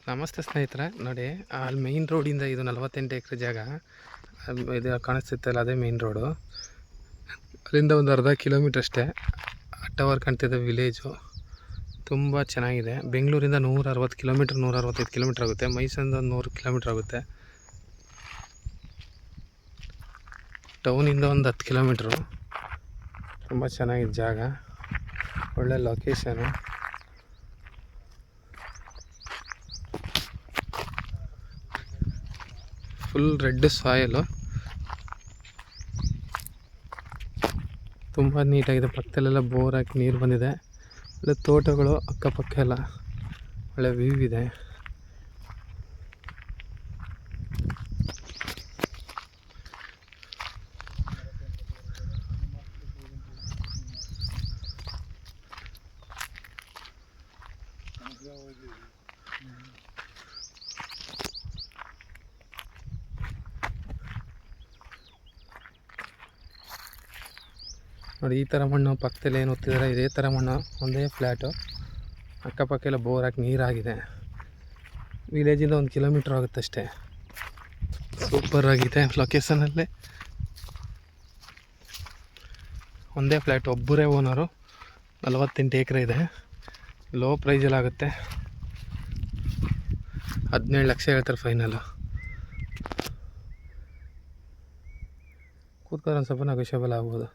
ನಮಸ್ತೆ ಸ್ನೇಹಿತರೆ, ನೋಡಿ ಅಲ್ಲಿ ಮೇಯ್ನ್ ರೋಡಿಂದ ಇದು 48 ಎಕರೆ ಜಾಗ ಇದು ಕಾಣಿಸ್ತಿತ್ತಲ್ಲ, ಅದೇ ಮೇಯ್ನ್ ರೋಡು. ಅಲ್ಲಿಂದ ಒಂದು ಅರ್ಧ ಕಿಲೋಮೀಟ್ರ್ ಅಷ್ಟೇ ಟವರ್ ಕಾಣ್ತಿದೆ. ವಿಲೇಜು ತುಂಬ ಚೆನ್ನಾಗಿದೆ. ಬೆಂಗಳೂರಿಂದ 160 ಕಿಲೋಮೀಟ್ರ್ 165 ಕಿಲೋಮೀಟ್ರ್ ಆಗುತ್ತೆ. ಮೈಸೂರಿಂದ 100 ಕಿಲೋಮೀಟ್ರ್ ಆಗುತ್ತೆ. ಟೌನಿಂದ ಒಂದು 10 ಕಿಲೋಮೀಟ್ರು. ತುಂಬ ಚೆನ್ನಾಗಿದೆ ಜಾಗ, ಒಳ್ಳೆ ಲೊಕೇಶನು. ಫುಲ್ ರೆಡ್ ಸಾಯಲು, ತುಂಬ ನೀಟಾಗಿದೆ. ಪಕ್ಕದಲ್ಲೆಲ್ಲ ಬೋರ್ ಹಾಕಿ ನೀರು ಬಂದಿದೆ. ಒಳ್ಳೆ ತೋಟಗಳು ಅಕ್ಕಪಕ್ಕ ಎಲ್ಲ ಒಳ್ಳೆ ವ್ಯೂ ಇದೆ. ನೋಡಿ, ಈ ಥರ ಮಣ್ಣು ಪಕ್ಕದಲ್ಲಿ ಏನು ಹೊತ್ತಿದ್ದಾರೆ, ಇದೇ ಥರ ಮಣ್ಣು, ಒಂದೇ ಫ್ಲ್ಯಾಟು. ಅಕ್ಕಪಕ್ಕ ಎಲ್ಲ ಬೋರ್ ಹಾಕಿ ನೀರಾಗಿದೆ. ವಿಲೇಜಿಂದ 1 ಕಿಲೋಮೀಟ್ರ್ ಆಗುತ್ತೆ ಅಷ್ಟೇ. ಸೂಪರ್ ಆಗಿದೆ ಲೊಕೇಶನಲ್ಲೇ. ಒಂದೇ ಫ್ಲ್ಯಾಟ್, ಒಬ್ಬರೇ ಓನರು. 48 ಎಕರೆ ಇದೆ. ಲೋ ಪ್ರೈಸಲ್ಲಿ ಆಗುತ್ತೆ. 17 ಲಕ್ಷ ಹೇಳ್ತಾರೆ ಫೈನಲ್ಲು. ಕೂತ್ಕೊಂಡು ಒಂದು ಸ್ವಲ್ಪ ನೆಗೋಷಿಯಬಲ್ ಆಗ್ಬೋದು.